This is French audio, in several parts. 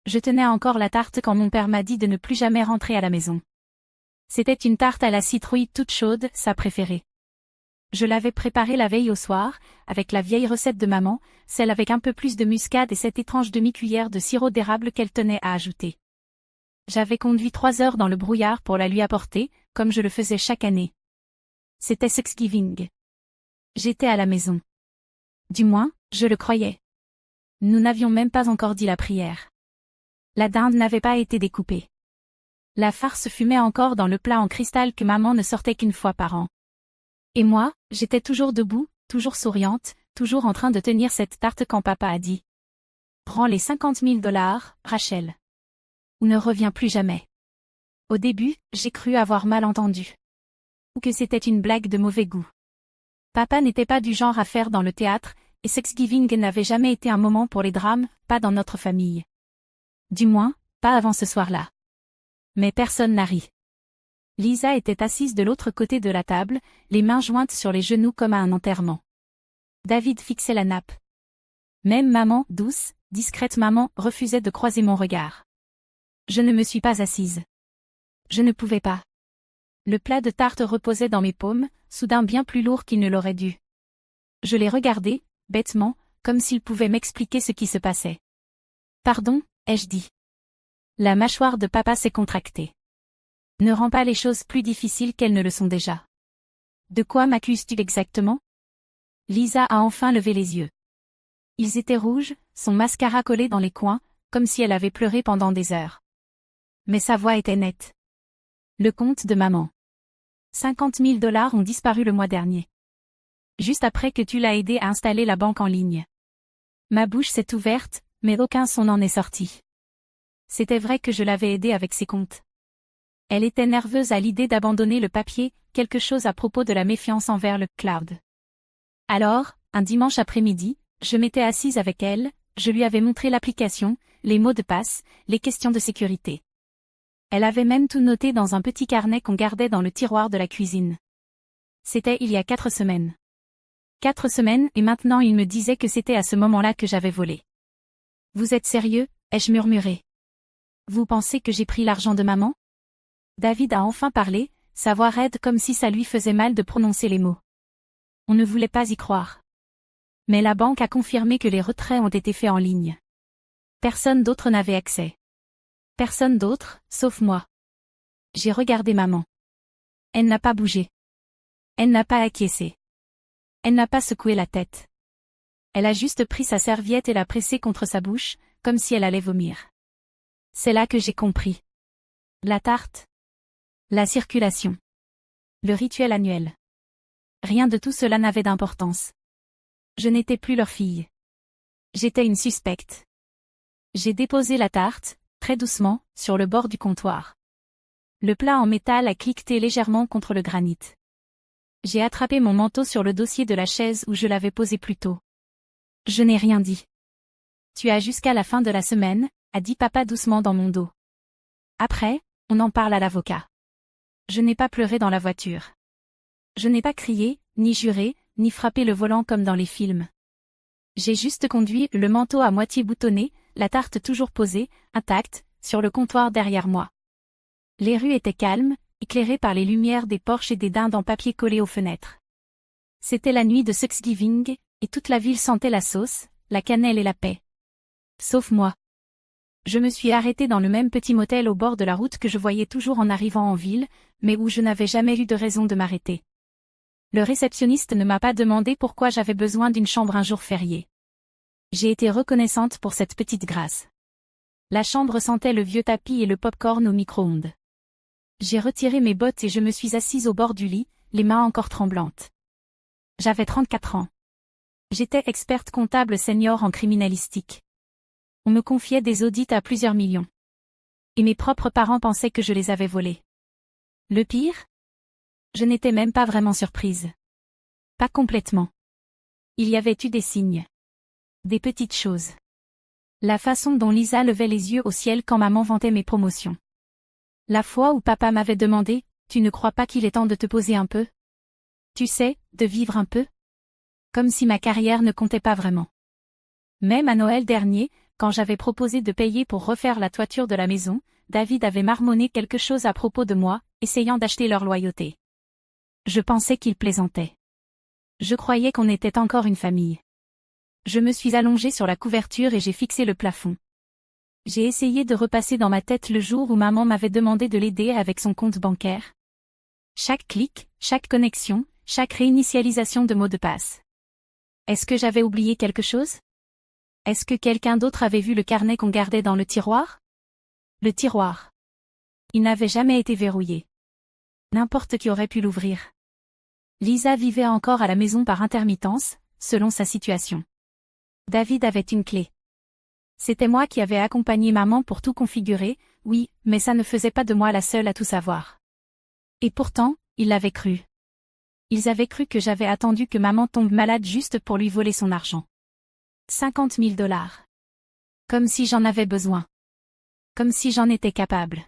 Je tenais encore la tarte quand mon père m'a dit de ne plus jamais rentrer à la maison. C'était une tarte à la citrouille toute chaude, sa préférée. Je l'avais préparée la veille au soir, avec la vieille recette de maman, celle avec un peu plus de muscade et cette étrange demi-cuillère de sirop d'érable qu'elle tenait à ajouter. J'avais conduit 3 heures dans le brouillard pour la lui apporter, comme je le faisais chaque année. C'était Thanksgiving. J'étais à la maison. Du moins, je le croyais. Nous n'avions même pas encore dit la prière. La dinde n'avait pas été découpée. La farce fumait encore dans le plat en cristal que maman ne sortait qu'une fois par an. Et moi, j'étais toujours debout, toujours souriante, toujours en train de tenir cette tarte quand papa a dit. Prends les $50 000, Rachel. Ou ne reviens plus jamais. Au début, j'ai cru avoir mal entendu. Ou que c'était une blague de mauvais goût. Papa n'était pas du genre à faire dans le théâtre, et Thanksgiving n'avait jamais été un moment pour les drames, pas dans notre famille. Du moins, pas avant ce soir-là. Mais personne n'a ri. Lisa était assise de l'autre côté de la table, les mains jointes sur les genoux comme à un enterrement. David fixait la nappe. Même maman, douce, discrète maman, refusait de croiser mon regard. Je ne me suis pas assise. Je ne pouvais pas. Le plat de tarte reposait dans mes paumes, soudain bien plus lourd qu'il ne l'aurait dû. Je les regardais, bêtement, comme s'ils pouvaient m'expliquer ce qui se passait. Pardon, ai-je dit. La mâchoire de papa s'est contractée. Ne rends pas les choses plus difficiles qu'elles ne le sont déjà. De quoi m'accuses-tu exactement? Lisa a enfin levé les yeux. Ils étaient rouges, son mascara collé dans les coins, comme si elle avait pleuré pendant des heures. Mais sa voix était nette. Le compte de maman. $50 000 ont disparu le mois dernier. Juste après que tu l'as aidé à installer la banque en ligne. Ma bouche s'est ouverte, mais aucun son n'en est sorti. C'était vrai que je l'avais aidé avec ses comptes. Elle était nerveuse à l'idée d'abandonner le papier, quelque chose à propos de la méfiance envers le cloud. Alors, un dimanche après-midi, je m'étais assise avec elle, je lui avais montré l'application, les mots de passe, les questions de sécurité. Elle avait même tout noté dans un petit carnet qu'on gardait dans le tiroir de la cuisine. C'était il y a 4 semaines. 4 semaines et maintenant il me disait que c'était à ce moment-là que j'avais volé. Vous êtes sérieux, ai-je murmuré. Vous pensez que j'ai pris l'argent de maman? David a enfin parlé, sa voix raide comme si ça lui faisait mal de prononcer les mots. On ne voulait pas y croire. Mais la banque a confirmé que les retraits ont été faits en ligne. Personne d'autre n'avait accès. Personne d'autre, sauf moi. J'ai regardé maman. Elle n'a pas bougé. Elle n'a pas acquiescé. Elle n'a pas secoué la tête. Elle a juste pris sa serviette et l'a pressée contre sa bouche, comme si elle allait vomir. C'est là que j'ai compris. La tarte. La circulation. Le rituel annuel. Rien de tout cela n'avait d'importance. Je n'étais plus leur fille. J'étais une suspecte. J'ai déposé la tarte, très doucement, sur le bord du comptoir. Le plat en métal a cliqueté légèrement contre le granit. J'ai attrapé mon manteau sur le dossier de la chaise où je l'avais posé plus tôt. Je n'ai rien dit. Tu as jusqu'à la fin de la semaine, a dit papa doucement dans mon dos. Après, on en parle à l'avocat. Je n'ai pas pleuré dans la voiture. Je n'ai pas crié, ni juré, ni frappé le volant comme dans les films. J'ai juste conduit, le manteau à moitié boutonné, la tarte toujours posée, intacte, sur le comptoir derrière moi. Les rues étaient calmes, éclairées par les lumières des porches et des dindes en papier collées aux fenêtres. C'était la nuit de Thanksgiving, et toute la ville sentait la sauce, la cannelle et la paix. Sauf moi. Je me suis arrêtée dans le même petit motel au bord de la route que je voyais toujours en arrivant en ville, mais où je n'avais jamais eu de raison de m'arrêter. Le réceptionniste ne m'a pas demandé pourquoi j'avais besoin d'une chambre un jour férié. J'ai été reconnaissante pour cette petite grâce. La chambre sentait le vieux tapis et le pop-corn au micro-ondes. J'ai retiré mes bottes et je me suis assise au bord du lit, les mains encore tremblantes. J'avais 34 ans. J'étais experte comptable senior en criminalistique. On me confiait des audits à plusieurs millions. Et mes propres parents pensaient que je les avais volés. Le pire? Je n'étais même pas vraiment surprise. Pas complètement. Il y avait eu des signes. Des petites choses. La façon dont Lisa levait les yeux au ciel quand maman vantait mes promotions. La fois où papa m'avait demandé, tu ne crois pas qu'il est temps de te poser un peu? Tu sais, de vivre un peu? Comme si ma carrière ne comptait pas vraiment. Même à Noël dernier, quand j'avais proposé de payer pour refaire la toiture de la maison, David avait marmonné quelque chose à propos de moi, essayant d'acheter leur loyauté. Je pensais qu'il plaisantait. Je croyais qu'on était encore une famille. Je me suis allongée sur la couverture et j'ai fixé le plafond. J'ai essayé de repasser dans ma tête le jour où maman m'avait demandé de l'aider avec son compte bancaire. Chaque clic, chaque connexion, chaque réinitialisation de mot de passe. Est-ce que j'avais oublié quelque chose? Est-ce que quelqu'un d'autre avait vu le carnet qu'on gardait dans le tiroir? Le tiroir. Il n'avait jamais été verrouillé. N'importe qui aurait pu l'ouvrir. Lisa vivait encore à la maison par intermittence, selon sa situation. David avait une clé. C'était moi qui avais accompagné maman pour tout configurer, oui, mais ça ne faisait pas de moi la seule à tout savoir. Et pourtant, ils l'avaient cru. Ils avaient cru que j'avais attendu que maman tombe malade juste pour lui voler son argent. 50 000 $. Comme si j'en avais besoin. Comme si j'en étais capable.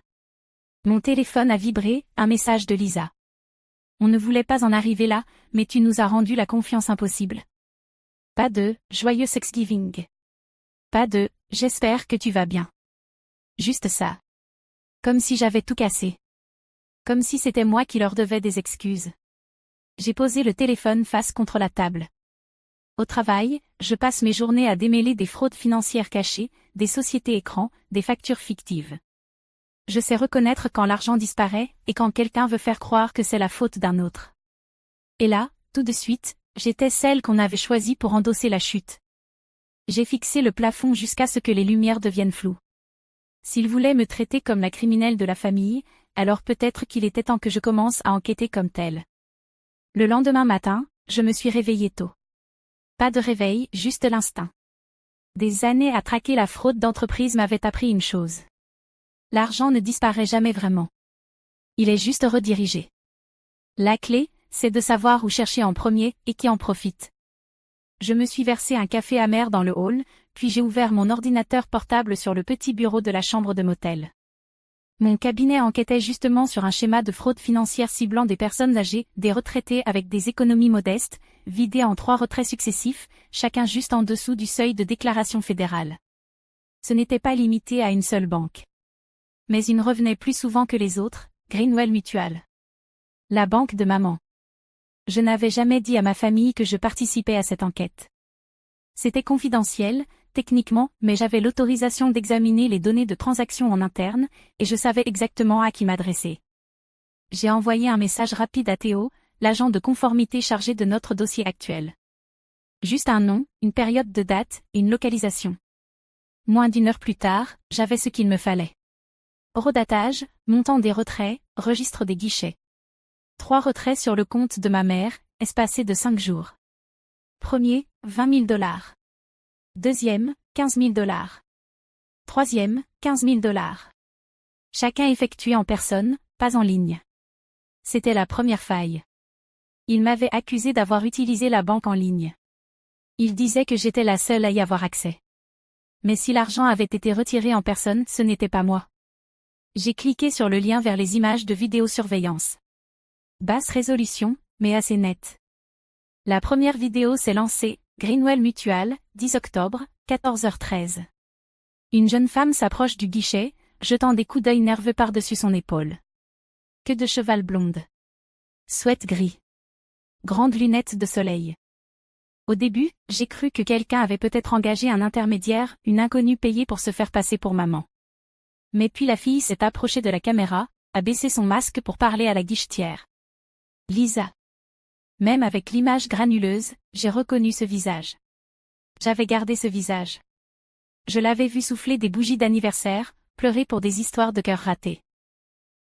Mon téléphone a vibré, un message de Lisa. On ne voulait pas en arriver là, mais tu nous as rendu la confiance impossible. Pas de « Joyeux Thanksgiving ». Pas de « J'espère que tu vas bien ». Juste ça. Comme si j'avais tout cassé. Comme si c'était moi qui leur devais des excuses. J'ai posé le téléphone face contre la table. Au travail, je passe mes journées à démêler des fraudes financières cachées, des sociétés écrans, des factures fictives. Je sais reconnaître quand l'argent disparaît et quand quelqu'un veut faire croire que c'est la faute d'un autre. Et là, tout de suite, j'étais celle qu'on avait choisie pour endosser la chute. J'ai fixé le plafond jusqu'à ce que les lumières deviennent floues. S'il voulait me traiter comme la criminelle de la famille, alors peut-être qu'il était temps que je commence à enquêter comme telle. Le lendemain matin, je me suis réveillée tôt. Pas de réveil, juste l'instinct. Des années à traquer la fraude d'entreprise m'avaient appris une chose. L'argent ne disparaît jamais vraiment. Il est juste redirigé. La clé, c'est de savoir où chercher en premier et qui en profite. Je me suis versé un café amer dans le hall, puis j'ai ouvert mon ordinateur portable sur le petit bureau de la chambre de motel. Mon cabinet enquêtait justement sur un schéma de fraude financière ciblant des personnes âgées, des retraités avec des économies modestes, vidés en 3 retraits successifs, chacun juste en dessous du seuil de déclaration fédérale. Ce n'était pas limité à une seule banque. Mais une revenait plus souvent que les autres, Greenwell Mutual. La banque de maman. Je n'avais jamais dit à ma famille que je participais à cette enquête. C'était confidentiel, techniquement, mais j'avais l'autorisation d'examiner les données de transactions en interne, et je savais exactement à qui m'adresser. J'ai envoyé un message rapide à Théo, l'agent de conformité chargé de notre dossier actuel. Juste un nom, une période de date, et une localisation. Moins d'1 heure plus tard, j'avais ce qu'il me fallait. Horodatage, montant des retraits, registre des guichets. 3 retraits sur le compte de ma mère, espacés de 5 jours. Premier, 20 000 $. Deuxième, 15 000 $. Troisième, 15 000 $. Chacun effectué en personne, pas en ligne. C'était la première faille. Il m'avait accusé d'avoir utilisé la banque en ligne. Il disait que j'étais la seule à y avoir accès. Mais si l'argent avait été retiré en personne, ce n'était pas moi. J'ai cliqué sur le lien vers les images de vidéosurveillance. Basse résolution, mais assez nette. La première vidéo s'est lancée, Greenwell Mutual, 10 octobre, 14h13. Une jeune femme s'approche du guichet, jetant des coups d'œil nerveux par-dessus son épaule. Queue de cheval blonde. Sweat gris. Grandes lunettes de soleil. Au début, j'ai cru que quelqu'un avait peut-être engagé un intermédiaire, une inconnue payée pour se faire passer pour maman. Mais puis la fille s'est approchée de la caméra, a baissé son masque pour parler à la guichetière. Lisa. Même avec l'image granuleuse, j'ai reconnu ce visage. J'avais gardé ce visage. Je l'avais vu souffler des bougies d'anniversaire, pleurer pour des histoires de cœur ratés.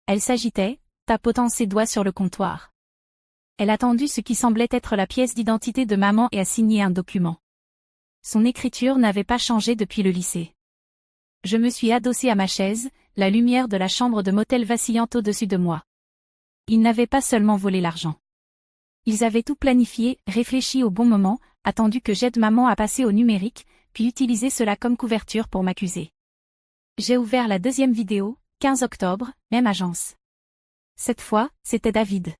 Elle s'agitait, tapotant ses doigts sur le comptoir. Elle a tendu ce qui semblait être la pièce d'identité de maman et a signé un document. Son écriture n'avait pas changé depuis le lycée. Je me suis adossée à ma chaise, la lumière de la chambre de motel vacillant au-dessus de moi. Ils n'avaient pas seulement volé l'argent. Ils avaient tout planifié, réfléchi au bon moment, attendu que j'aide maman à passer au numérique, puis utilisé cela comme couverture pour m'accuser. J'ai ouvert la deuxième vidéo, 15 octobre, même agence. Cette fois, c'était David.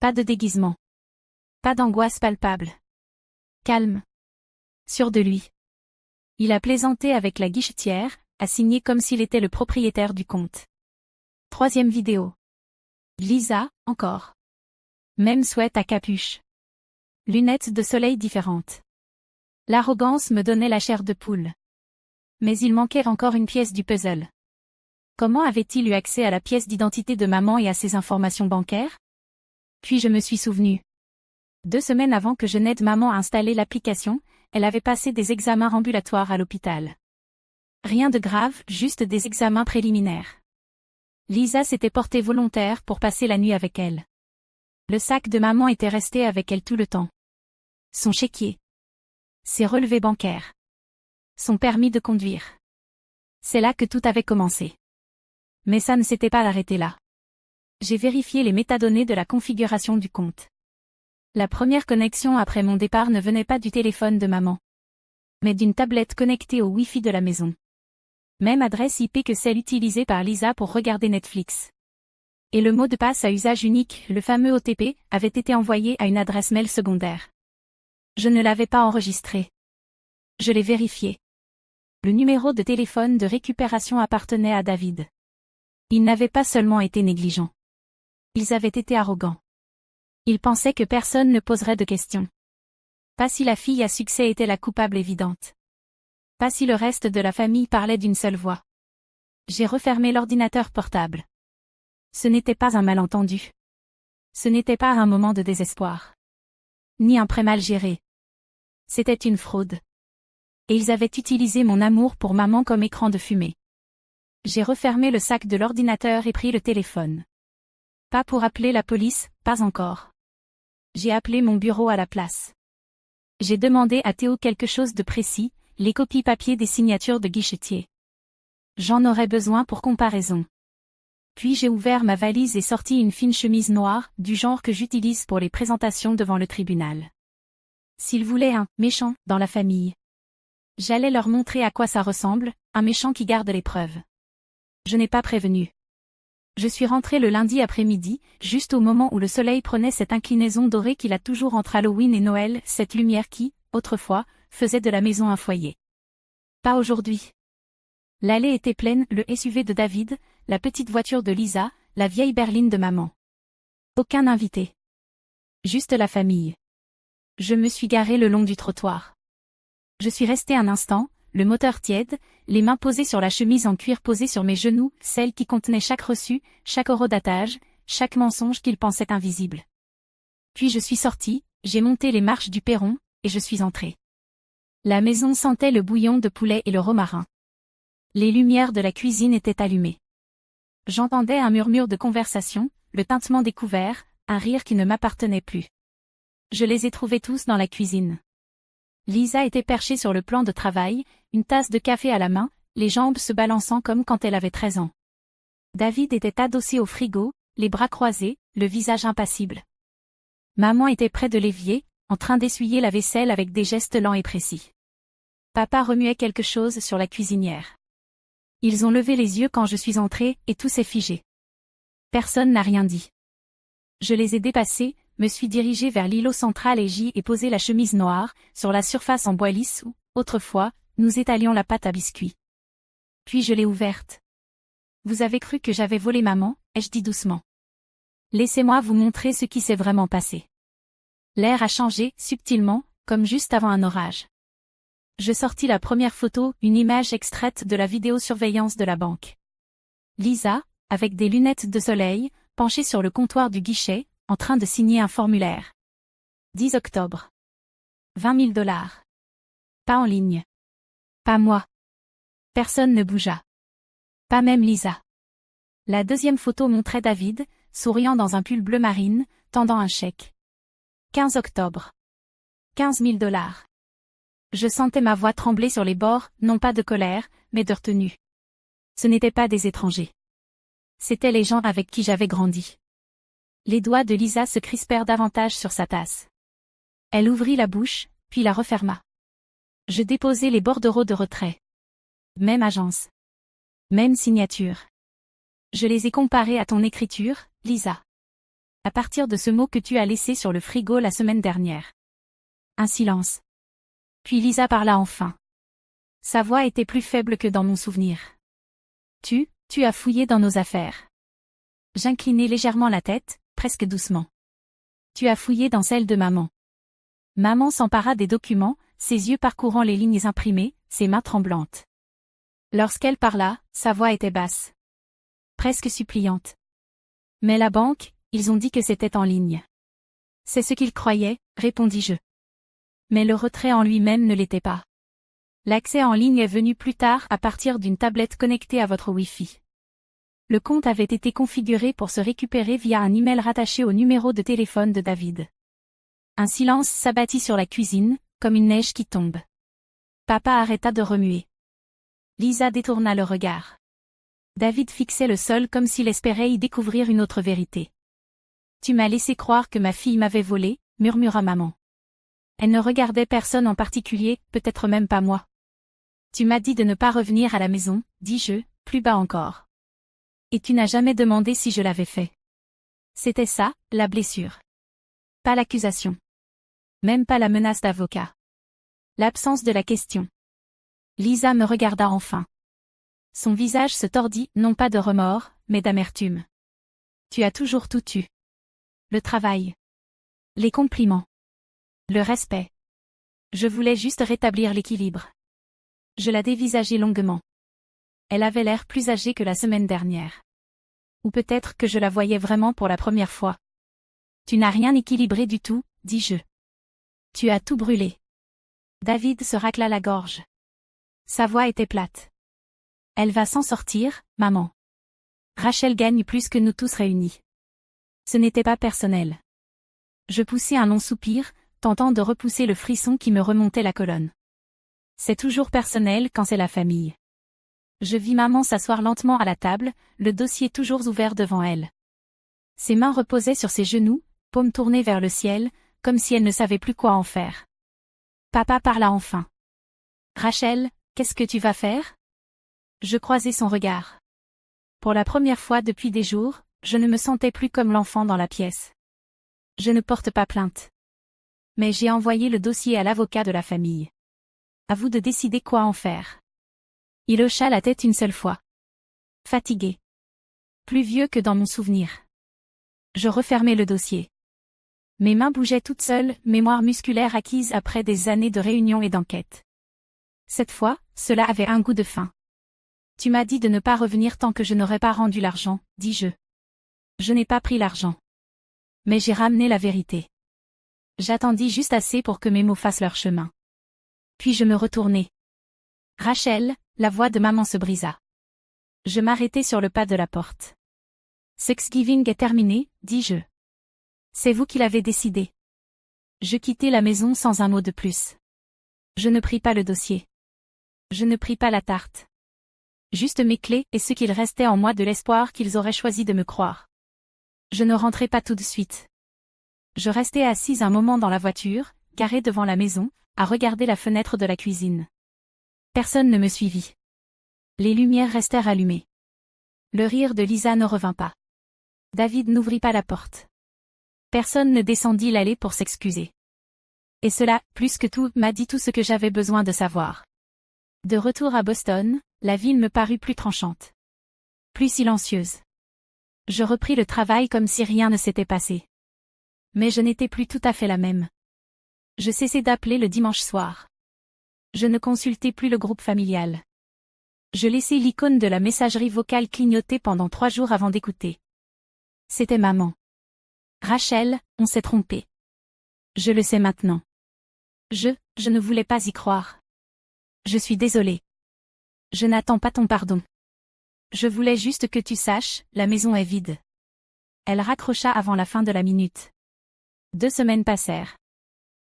Pas de déguisement. Pas d'angoisse palpable. Calme. Sûr de lui. Il a plaisanté avec la guichetière, a signé comme s'il était le propriétaire du compte. Troisième vidéo. Lisa, encore. Même sweat à capuche. Lunettes de soleil différentes. L'arrogance me donnait la chair de poule. Mais il manquait encore une pièce du puzzle. Comment avait-il eu accès à la pièce d'identité de maman et à ses informations bancaires? Puis je me suis souvenu. 2 semaines avant que je n'aide maman à installer l'application, elle avait passé des examens ambulatoires à l'hôpital. Rien de grave, juste des examens préliminaires. Lisa s'était portée volontaire pour passer la nuit avec elle. Le sac de maman était resté avec elle tout le temps. Son chéquier. Ses relevés bancaires. Son permis de conduire. C'est là que tout avait commencé. Mais ça ne s'était pas arrêté là. J'ai vérifié les métadonnées de la configuration du compte. La première connexion après mon départ ne venait pas du téléphone de maman, mais d'une tablette connectée au Wi-Fi de la maison. Même adresse IP que celle utilisée par Lisa pour regarder Netflix. Et le mot de passe à usage unique, le fameux OTP, avait été envoyé à une adresse mail secondaire. Je ne l'avais pas enregistré. Je l'ai vérifié. Le numéro de téléphone de récupération appartenait à David. Ils n'avaient pas seulement été négligents. Ils avaient été arrogants. Ils pensaient que personne ne poserait de questions. Pas si la fille à succès était la coupable évidente. Pas si le reste de la famille parlait d'une seule voix. J'ai refermé l'ordinateur portable. Ce n'était pas un malentendu. Ce n'était pas un moment de désespoir. Ni un prêt mal géré. C'était une fraude. Et ils avaient utilisé mon amour pour maman comme écran de fumée. J'ai refermé le sac de l'ordinateur et pris le téléphone. Pas pour appeler la police, pas encore. J'ai appelé mon bureau à la place. J'ai demandé à Théo quelque chose de précis, les copies papier des signatures de guichetier. J'en aurais besoin pour comparaison. Puis j'ai ouvert ma valise et sorti une fine chemise noire, du genre que j'utilise pour les présentations devant le tribunal. S'ils voulaient un « méchant » dans la famille, j'allais leur montrer à quoi ça ressemble, un méchant qui garde les preuves. Je n'ai pas prévenu. Je suis rentrée le lundi après-midi, juste au moment où le soleil prenait cette inclinaison dorée qu'il a toujours entre Halloween et Noël, cette lumière qui, autrefois, faisait de la maison un foyer. Pas aujourd'hui. L'allée était pleine, le SUV de David, la petite voiture de Lisa, la vieille berline de maman. Aucun invité. Juste la famille. Je me suis garée le long du trottoir. Je suis restée un instant, le moteur tiède, les mains posées sur la chemise en cuir posée sur mes genoux, celle qui contenait chaque reçu, chaque horodatage, chaque mensonge qu'il pensait invisible. Puis je suis sortie, j'ai monté les marches du perron, et je suis entrée. La maison sentait le bouillon de poulet et le romarin. Les lumières de la cuisine étaient allumées. J'entendais un murmure de conversation, le tintement des couverts, un rire qui ne m'appartenait plus. Je les ai trouvés tous dans la cuisine. Lisa était perchée sur le plan de travail, une tasse de café à la main, les jambes se balançant comme quand elle avait 13 ans. David était adossé au frigo, les bras croisés, le visage impassible. Maman était près de l'évier, en train d'essuyer la vaisselle avec des gestes lents et précis. Papa remuait quelque chose sur la cuisinière. Ils ont levé les yeux quand je suis entrée, et tout s'est figé. Personne n'a rien dit. Je les ai dépassés, me suis dirigée vers l'îlot central et j'y ai posé la chemise noire, sur la surface en bois lisse où, autrefois, nous étalions la pâte à biscuits. Puis je l'ai ouverte. Vous avez cru que j'avais volé maman, ai-je dit doucement. Laissez-moi vous montrer ce qui s'est vraiment passé. L'air a changé, subtilement, comme juste avant un orage. Je sortis la première photo, une image extraite de la vidéosurveillance de la banque. Lisa, avec des lunettes de soleil, penchée sur le comptoir du guichet, en train de signer un formulaire. 10 octobre. 20 000 $. Pas en ligne. Pas moi. Personne ne bougea. Pas même Lisa. La deuxième photo montrait David, souriant dans un pull bleu marine, tendant un chèque. 15 octobre. 15 000 $. Je sentais ma voix trembler sur les bords, non pas de colère, mais de retenue. Ce n'étaient pas des étrangers. C'étaient les gens avec qui j'avais grandi. Les doigts de Lisa se crispèrent davantage sur sa tasse. Elle ouvrit la bouche, puis la referma. Je déposai les bordereaux de retrait. Même agence. Même signature. Je les ai comparés à ton écriture, Lisa. À partir de ce mot que tu as laissé sur le frigo la semaine dernière. Un silence. Puis Lisa parla enfin. Sa voix était plus faible que dans mon souvenir. Tu as fouillé dans nos affaires. J'inclinai légèrement la tête, presque doucement. Tu as fouillé dans celle de maman. Maman s'empara des documents, ses yeux parcourant les lignes imprimées, ses mains tremblantes. Lorsqu'elle parla, sa voix était basse. Presque suppliante. Mais la banque, ils ont dit que c'était en ligne. C'est ce qu'ils croyaient, répondis-je. Mais le retrait en lui-même ne l'était pas. L'accès en ligne est venu plus tard à partir d'une tablette connectée à votre Wi-Fi. Le compte avait été configuré pour se récupérer via un email rattaché au numéro de téléphone de David. Un silence s'abattit sur la cuisine, comme une neige qui tombe. Papa arrêta de remuer. Lisa détourna le regard. David fixait le sol comme s'il espérait y découvrir une autre vérité. Tu m'as laissé croire que ma fille m'avait volé, murmura maman. Elle ne regardait personne en particulier, peut-être même pas moi. Tu m'as dit de ne pas revenir à la maison, dis-je, plus bas encore. Et tu n'as jamais demandé si je l'avais fait. C'était ça, la blessure. Pas l'accusation. Même pas la menace d'avocat. L'absence de la question. Lisa me regarda enfin. Son visage se tordit, non pas de remords, mais d'amertume. Tu as toujours tout eu. Le travail. Les compliments. Le respect. Je voulais juste rétablir l'équilibre. Je la dévisageai longuement. Elle avait l'air plus âgée que la semaine dernière. Ou peut-être que je la voyais vraiment pour la première fois. Tu n'as rien équilibré du tout, dis-je. Tu as tout brûlé. David se racla la gorge. Sa voix était plate. Elle va s'en sortir, maman. Rachel gagne plus que nous tous réunis. Ce n'était pas personnel. Je poussai un long soupir, tentant de repousser le frisson qui me remontait la colonne. C'est toujours personnel quand c'est la famille. Je vis maman s'asseoir lentement à la table, le dossier toujours ouvert devant elle. Ses mains reposaient sur ses genoux, paumes tournées vers le ciel, comme si elle ne savait plus quoi en faire. Papa parla enfin. Rachel, qu'est-ce que tu vas faire? Je croisai son regard. Pour la première fois depuis des jours, je ne me sentais plus comme l'enfant dans la pièce. Je ne porte pas plainte. Mais j'ai envoyé le dossier à l'avocat de la famille. À vous de décider quoi en faire. Il hocha la tête une seule fois. Fatigué. Plus vieux que dans mon souvenir. Je refermai le dossier. Mes mains bougeaient toutes seules, mémoire musculaire acquise après des années de réunions et d'enquêtes. Cette fois, cela avait un goût de fin. Tu m'as dit de ne pas revenir tant que je n'aurais pas rendu l'argent, dis-je. Je n'ai pas pris l'argent. Mais j'ai ramené la vérité. J'attendis juste assez pour que mes mots fassent leur chemin. Puis je me retournai. Rachel, la voix de maman se brisa. Je m'arrêtai sur le pas de la porte. Thanksgiving est terminé, dis-je. C'est vous qui l'avez décidé. Je quittai la maison sans un mot de plus. Je ne pris pas le dossier. Je ne pris pas la tarte. Juste mes clés et ce qu'il restait en moi de l'espoir qu'ils auraient choisi de me croire. Je ne rentrai pas tout de suite. Je restai assise un moment dans la voiture, garée devant la maison, à regarder la fenêtre de la cuisine. Personne ne me suivit. Les lumières restèrent allumées. Le rire de Lisa ne revint pas. David n'ouvrit pas la porte. Personne ne descendit l'allée pour s'excuser. Et cela, plus que tout, m'a dit tout ce que j'avais besoin de savoir. De retour à Boston, la ville me parut plus tranchante. Plus silencieuse. Je repris le travail comme si rien ne s'était passé. Mais je n'étais plus tout à fait la même. Je cessai d'appeler le dimanche soir. Je ne consultais plus le groupe familial. Je laissai l'icône de la messagerie vocale clignoter pendant 3 jours avant d'écouter. C'était maman. Rachel, on s'est trompé. Je le sais maintenant. Je ne voulais pas y croire. Je suis désolée. Je n'attends pas ton pardon. Je voulais juste que tu saches, la maison est vide. Elle raccrocha avant la fin de la minute. 2 semaines passèrent.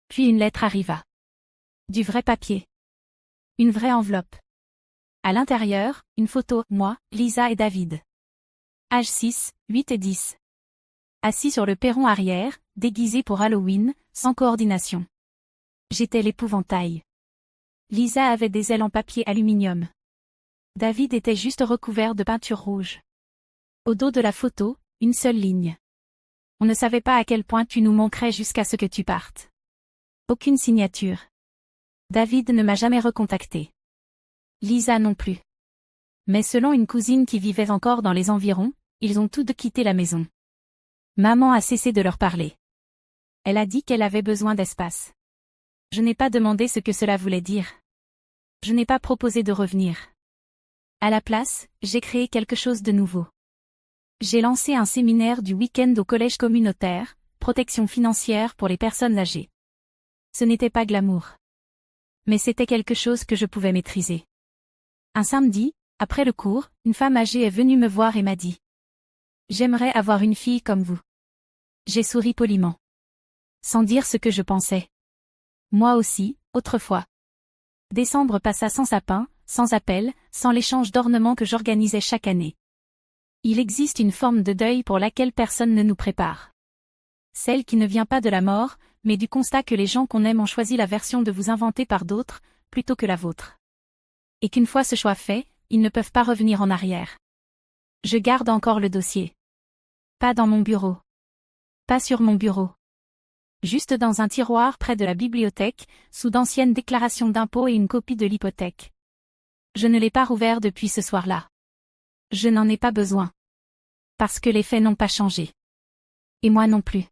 Puis une lettre arriva. Du vrai papier. Une vraie enveloppe. À l'intérieur, une photo, moi, Lisa et David. Âge 6, 8 et 10. Assis sur le perron arrière, déguisés pour Halloween, sans coordination. J'étais l'épouvantail. Lisa avait des ailes en papier aluminium. David était juste recouvert de peinture rouge. Au dos de la photo, une seule ligne. On ne savait pas à quel point tu nous manquerais jusqu'à ce que tu partes. Aucune signature. David ne m'a jamais recontacté. Lisa non plus. Mais selon une cousine qui vivait encore dans les environs, ils ont tous deux quitté la maison. Maman a cessé de leur parler. Elle a dit qu'elle avait besoin d'espace. Je n'ai pas demandé ce que cela voulait dire. Je n'ai pas proposé de revenir. À la place, j'ai créé quelque chose de nouveau. J'ai lancé un séminaire du week-end au collège communautaire, protection financière pour les personnes âgées. Ce n'était pas glamour. Mais c'était quelque chose que je pouvais maîtriser. Un samedi, après le cours, une femme âgée est venue me voir et m'a dit « J'aimerais avoir une fille comme vous. » J'ai souri poliment. Sans dire ce que je pensais. Moi aussi, autrefois. Décembre passa sans sapin, sans appel, sans l'échange d'ornements que j'organisais chaque année. Il existe une forme de deuil pour laquelle personne ne nous prépare. Celle qui ne vient pas de la mort, mais du constat que les gens qu'on aime ont choisi la version de vous inventée par d'autres, plutôt que la vôtre. Et qu'une fois ce choix fait, ils ne peuvent pas revenir en arrière. Je garde encore le dossier. Pas dans mon bureau. Pas sur mon bureau. Juste dans un tiroir près de la bibliothèque, sous d'anciennes déclarations d'impôts et une copie de l'hypothèque. Je ne l'ai pas rouvert depuis ce soir-là. Je n'en ai pas besoin. Parce que les faits n'ont pas changé. Et moi non plus.